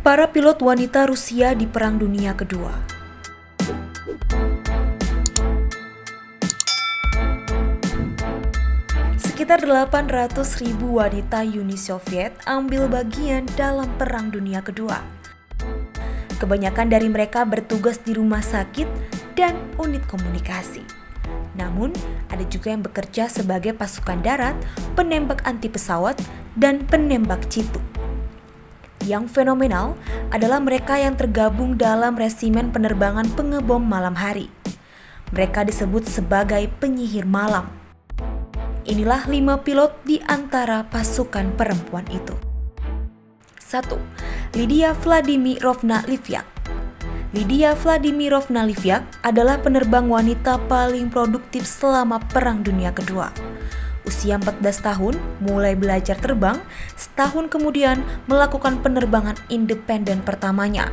Para pilot wanita Rusia di Perang Dunia Kedua. Sekitar 800.000 wanita Uni Soviet ambil bagian dalam Perang Dunia Kedua. Kebanyakan dari mereka bertugas di rumah sakit dan unit komunikasi. Namun, ada juga yang bekerja sebagai pasukan darat, penembak anti pesawat, dan penembak jitu. Yang fenomenal adalah mereka yang tergabung dalam resimen penerbangan pengebom malam hari. Mereka disebut sebagai penyihir malam. Inilah 5 pilot di antara pasukan perempuan itu. 1. Lidia Vladimirovna Livyak. Lidia Vladimirovna Livyak adalah penerbang wanita paling produktif selama Perang Dunia Kedua. Usia 14 tahun, mulai belajar terbang, setahun kemudian melakukan penerbangan independen pertamanya.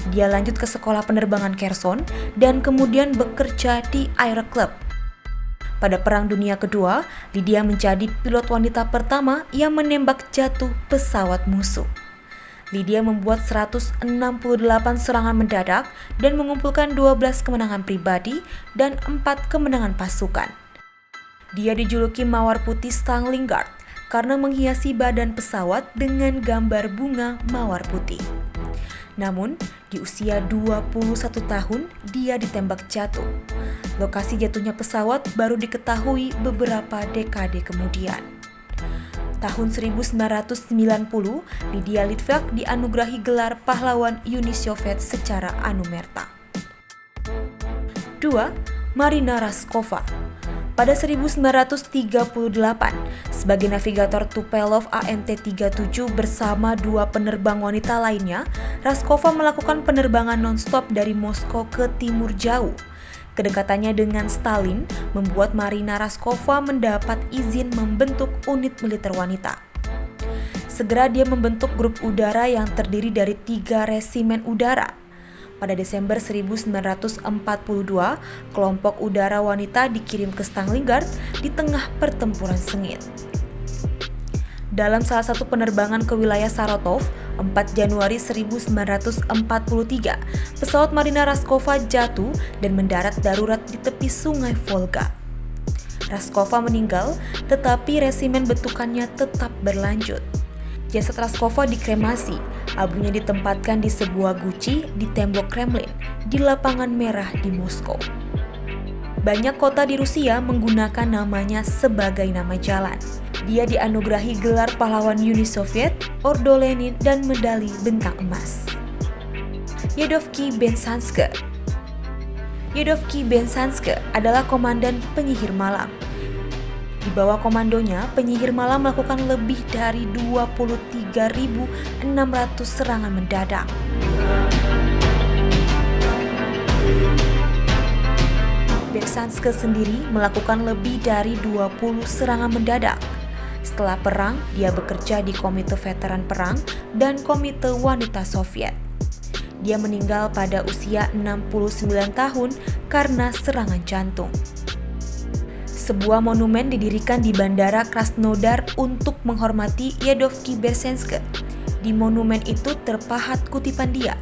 Dia lanjut ke sekolah penerbangan Kherson dan kemudian bekerja di Aero Club. Pada Perang Dunia Kedua, Lidia menjadi pilot wanita pertama yang menembak jatuh pesawat musuh. Lidia membuat 168 serangan mendadak dan mengumpulkan 12 kemenangan pribadi dan 4 kemenangan pasukan. Dia dijuluki Mawar Putih Stalingrad karena menghiasi badan pesawat dengan gambar bunga mawar putih. Namun, di usia 21 tahun, dia ditembak jatuh. Lokasi jatuhnya pesawat baru diketahui beberapa dekade kemudian. Tahun 1990, Lidia Livyak dianugerahi gelar pahlawan Uni Soviet secara anumerta. 2. Marina Raskova. Pada 1938, sebagai navigator Tupelov AN-37 bersama 2 penerbang wanita lainnya, Raskova melakukan penerbangan non-stop dari Moskow ke timur jauh. Kedekatannya dengan Stalin membuat Marina Raskova mendapat izin membentuk unit militer wanita. Segera dia membentuk grup udara yang terdiri dari 3 resimen udara. Pada Desember 1942, kelompok udara wanita dikirim ke Stalingrad di tengah pertempuran sengit. Dalam salah satu penerbangan ke wilayah Saratov, 4 Januari 1943, pesawat Marina Raskova jatuh dan mendarat darurat di tepi sungai Volga. Raskova meninggal, tetapi resimen bentukannya tetap berlanjut. Jasad Raskova dikremasi, abunya ditempatkan di sebuah guci di tembok Kremlin, di lapangan merah di Moskow. Banyak kota di Rusia menggunakan namanya sebagai nama jalan. Dia dianugerahi gelar pahlawan Uni Soviet, Ordo Lenin, dan medali bintang emas. Yadovki Bensanske. Yadovki Bensanske adalah komandan penyihir malam. Di bawah komandonya, penyihir malam melakukan lebih dari 23.600 serangan mendadak. Bensanske sendiri melakukan lebih dari 20 serangan mendadak. Setelah perang, dia bekerja di Komite Veteran Perang dan Komite Wanita Soviet. Dia meninggal pada usia 69 tahun karena serangan jantung. Sebuah monumen didirikan di Bandara Krasnodar untuk menghormati Yadovki Bensanske. Di monumen itu terpahat kutipan dia.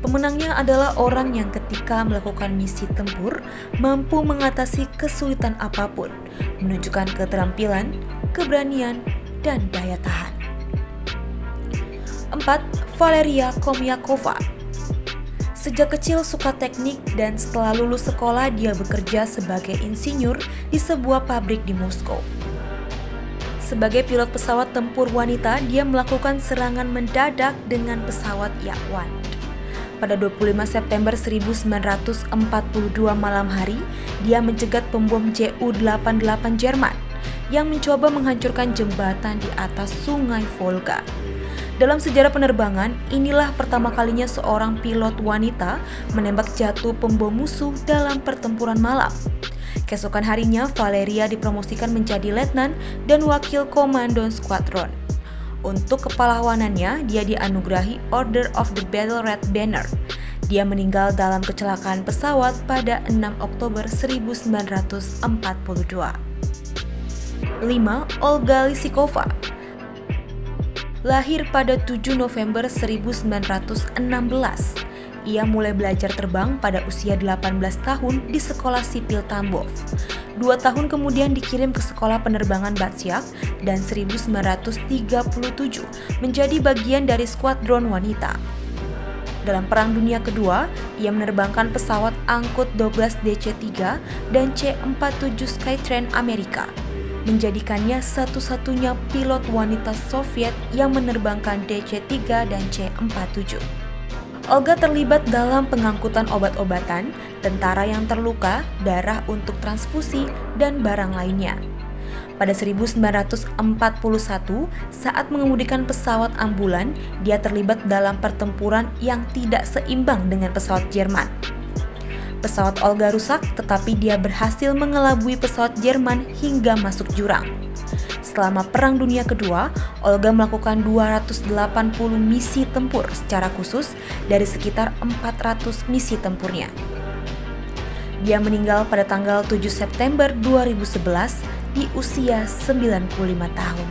Pemenangnya adalah orang yang ketika melakukan misi tempur mampu mengatasi kesulitan apapun, menunjukkan keterampilan, keberanian, dan daya tahan. 4. Valeria Komyakova. Sejak kecil suka teknik dan setelah lulus sekolah dia bekerja sebagai insinyur di sebuah pabrik di Moskow. Sebagai pilot pesawat tempur wanita, dia melakukan serangan mendadak dengan pesawat Yak-1. Pada 25 September 1942 malam hari, dia mencegat pembom Ju-88 Jerman yang mencoba menghancurkan jembatan di atas sungai Volga. Dalam sejarah penerbangan, inilah pertama kalinya seorang pilot wanita menembak jatuh pembom musuh dalam pertempuran malam. Keesokan harinya, Valeria dipromosikan menjadi letnan dan wakil komandan skuadron. Untuk kepahlawanannya, dia dianugerahi Order of the Battle Red Banner. Dia meninggal dalam kecelakaan pesawat pada 6 Oktober 1942. 5. Olga Lisikova. Lahir pada 7 November 1916, ia mulai belajar terbang pada usia 18 tahun di sekolah sipil Tambov. 2 tahun kemudian dikirim ke sekolah penerbangan Batsiak dan 1937 menjadi bagian dari skuadron wanita. Dalam Perang Dunia Kedua, ia menerbangkan pesawat angkut Douglas DC-3 dan C-47 Skytrain Amerika, menjadikannya satu-satunya pilot wanita Soviet yang menerbangkan DC-3 dan C-47. Olga terlibat dalam pengangkutan obat-obatan, tentara yang terluka, darah untuk transfusi, dan barang lainnya. Pada 1941, saat mengemudikan pesawat ambulan, dia terlibat dalam pertempuran yang tidak seimbang dengan pesawat Jerman. Pesawat Olga rusak, tetapi dia berhasil mengelabui pesawat Jerman hingga masuk jurang. Selama Perang Dunia Kedua, Olga melakukan 280 misi tempur secara khusus dari sekitar 400 misi tempurnya. Dia meninggal pada tanggal 7 September 2011 di usia 95 tahun.